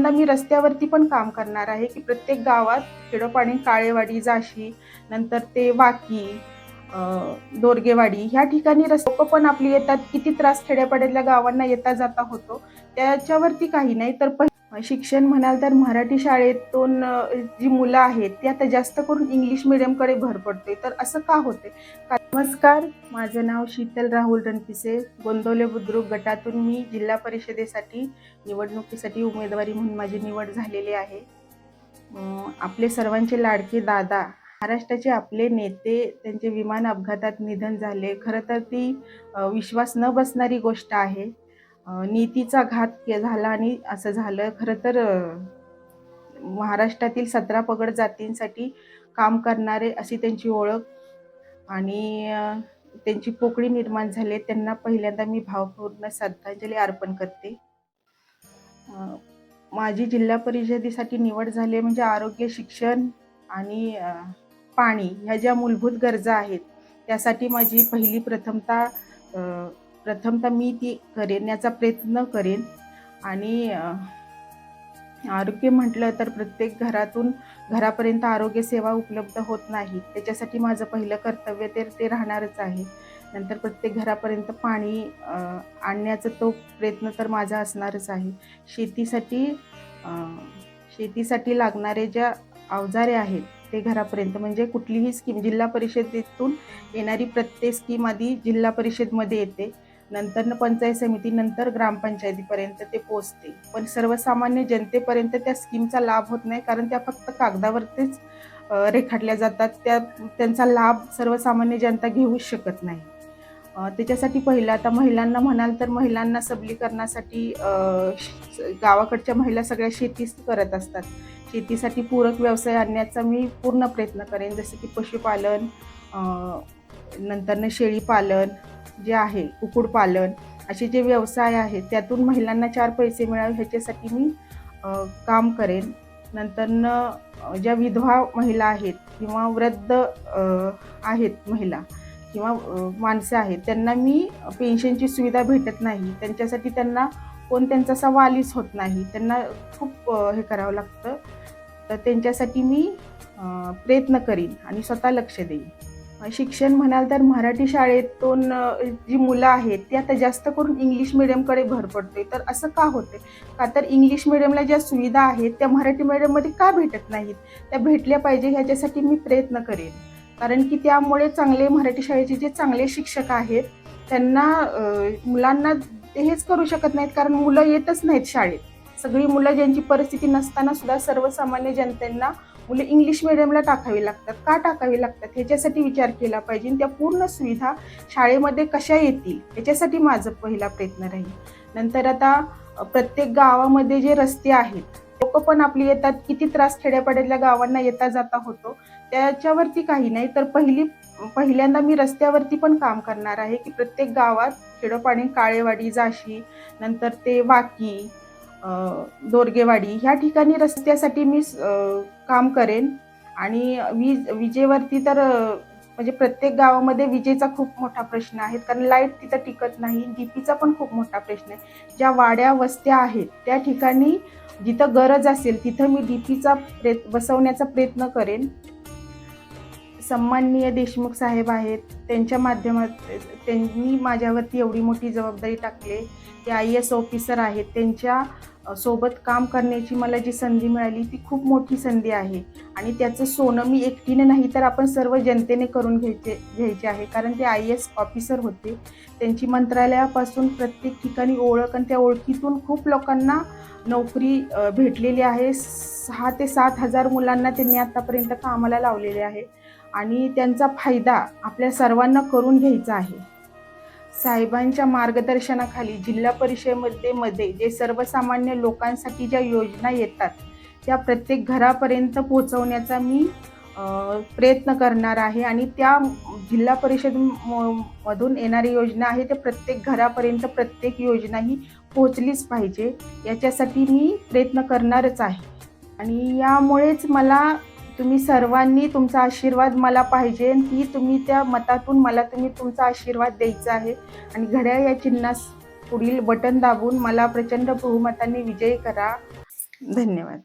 पहिल्यांदा मी रस्त्यावरती पण काम करणार आहे, की प्रत्येक गावात खेडोपाडी, काळेवाडी, जाशी, नंतर ते वाकी, दोरगेवाडी ह्या ठिकाणी लोकं पण आपली येतात. किती त्रास खेड्यापाड्यातल्या गावांना येता जाता होतो, त्याच्यावरती काही नाही. तर शिक्षण म्हणाल तर मराठी शाळेतून जी मुलं आहेत ती आता जास्त करून इंग्लिश मीडियमकडे भर पडते. तर असं का होते? नमस्कार, माझं नाव शीतल राहुल रणपिसे. गोंदवले बुद्रुक गटातून मी जिल्हा परिषदेसाठी निवडणुकीसाठी उमेदवारी म्हणून माझी निवड झालेली आहे. आपले सर्वांचे लाडके दादा, महाराष्ट्राचे आपले नेते, त्यांचे विमान अपघातात निधन झाले. खरं तर ती विश्वास न बसणारी गोष्ट आहे. नीतीचा घात झाला आणि असं झालं. खरं तर महाराष्ट्रातील 17 पगड जातींसाठी काम करणारे अशी त्यांची ओळख आणि त्यांची पोकळी निर्माण झाली. त्यांना पहिल्यांदा मी भावपूर्ण श्रद्धांजली अर्पण करते. माझी जिल्हा परिषदेसाठी निवड झाली म्हणजे आरोग्य, शिक्षण आणि पाणी ह्या ज्या मूलभूत गरजा आहेत त्यासाठी माझी पहिली प्रथमतः मी ती करण्याचा प्रयत्न करेन. आणि आरोग्य म्हटलं तर प्रत्येक घरापर्यंत आरोग्य सेवा उपलब्ध होत नाही. त्याच्यासाठी माझं पहिलं कर्तव्य ते राहणारच आहे. नंतर प्रत्येक घरापर्यंत पाणी आणण्याचा तो प्रयत्न तर माझा असणारच आहे. शेतीसाठी लागणारे ज्या अवजारे आहेत ते घरापर्यंत, म्हणजे कुठलीही स्कीम जिल्हा परिषदेतून येणारी प्रत्येक स्कीम आधी जिल्हा परिषदमध्ये येते, नंतर पंचायत समिती, नंतर ग्रामपंचायतीपर्यंत ते पोचते. पण सर्वसामान्य जनतेपर्यंत त्या स्कीमचा लाभ होत नाही, कारण त्या फक्त कागदावरतीच रेखाटल्या जातात. त्यांचा लाभ सर्वसामान्य जनता घेऊच शकत नाही. त्याच्यासाठी पहिलं आता महिलांना म्हणाल तर महिलांना सबलीकरणासाठी गावाकडच्या महिला सगळ्या शेतीच करत असतात. शेतीसाठी पूरक व्यवसाय आणण्याचा मी पूर्ण प्रयत्न करेन, जसं की पशुपालन, नंतरनं शेळीपालन जे आहे, कुक्कुटपालन, असे जे व्यवसाय आहेत त्यातून महिलांना 4 पैसे मिळावे ह्याच्यासाठी मी काम करेन. नंतरनं ज्या विधवा महिला आहेत किंवा वृद्ध आहेत महिला किंवा माणसं आहेत त्यांना मी पेन्शनची सुविधा भेटत नाही, त्यांच्यासाठी त्यांचा असा वालीच होत नाही, त्यांना खूप हे करावं लागतं. तर त्यांच्यासाठी मी प्रयत्न करीन आणि स्वतः लक्ष देईन. शिक्षण म्हणाल तर मराठी शाळेतून जी मुलं आहेत ती आता जास्त करून इंग्लिश मीडियमकडे भर पडते. तर असं का होते? का तर इंग्लिश मीडियमला ज्या सुविधा आहेत त्या मराठी मीडियममध्ये का भेटत नाहीत? त्या भेटल्या पाहिजे ह्याच्यासाठी मी प्रयत्न करेन. कारण की त्यामुळे चांगले मराठी शाळेचे जे चांगले शिक्षक आहेत त्यांना मुलांना ते हेच करू शकत नाहीत, कारण मुलं येतच नाहीत शाळेत. सगळी मुलं ज्यांची परिस्थिती नसताना सुद्धा सर्वसामान्य जनतेंना मुलं इंग्लिश मीडियमला टाकावी लागतात. का टाकावी लागतात ह्याच्यासाठी विचार केला पाहिजे. त्या पूर्ण सुविधा शाळेमध्ये कशा येतील याच्यासाठी माझं पहिला प्रयत्न राहील. नंतर आता प्रत्येक गावामध्ये जे रस्ते आहेत, लोक पण आपली येतात. किती त्रास खेड्यापाड्यातल्या गावांना येता जाता होतो, त्याच्यावरती काही नाही. तर पहिल्यांदा मी रस्त्यावरती पण काम करणार आहे, की प्रत्येक गावात खेडोपाडी, काळेवाडी, जाशी, नंतर ते वाकी, दोरगेवाडी ह्या ठिकाणी रस्त्यासाठी मी काम करेन. आणि विजेवरती तर म्हणजे प्रत्येक गावामध्ये विजेचा खूप मोठा प्रश्न आहे, कारण लाईट तिथं टिकत नाही. डीपीचा पण खूप मोठा प्रश्न आहे. ज्या वाड्या वस्त्या आहेत त्या ठिकाणी जिथं गरज असेल तिथं मी डीपीचा बसवण्याचा प्रयत्न करेन. सन्माननीय देशमुख साहेब आहेत, त्यांच्या त्यांनी माझ्यावरती एवढी मोठी जबाबदारी टाकली. ते IAS ऑफिसर आहेत, त्यांच्या सोबत काम करण्याची मला जी संधी मिळाली ती खूप मोठी संधी आहे. आणि त्याचं सोनं मी एकटीने नाही तर आपण सर्व जनतेने करून घ्यायचे आहे, कारण ते IAS ऑफिसर होते. त्यांची मंत्रालयापासून प्रत्येक ठिकाणी ओळख आणि त्या ओळखीतून खूप लोकांना नोकरी भेटलेली आहे. 6 ते 7 हजार मुलांना त्यांनी आतापर्यंत कामाला लावलेले आहे आणि त्यांचा फायदा आपल्या सर्वांना करून घ्यायचा आहे. साहेबांच्या मार्गदर्शनाखाली जिल्हा परिषदेमध्ये जे सर्वसामान्य लोकांसाठी ज्या योजना येतात त्या प्रत्येक घरापर्यंत पोहोचवण्याचा मी प्रयत्न करणार आहे. आणि त्या जिल्हा परिषद मधून येणारी योजना आहे ते प्रत्येक घरापर्यंत प्रत्येक योजना ही पोहोचलीच पाहिजे, याच्यासाठी मी प्रयत्न करणारच आहे. आणि यामुळेच मला तुम्ही सर्वांनी तुमचा आशीर्वाद मला पाहिजे, की तुम्ही त्या मतातून मला तुमचा आशीर्वाद द्यायचा आहे. आणि घड्याळ या चिन्हास पुढील बटन दाबून मला प्रचंड बहुमताने विजयी करा. धन्यवाद.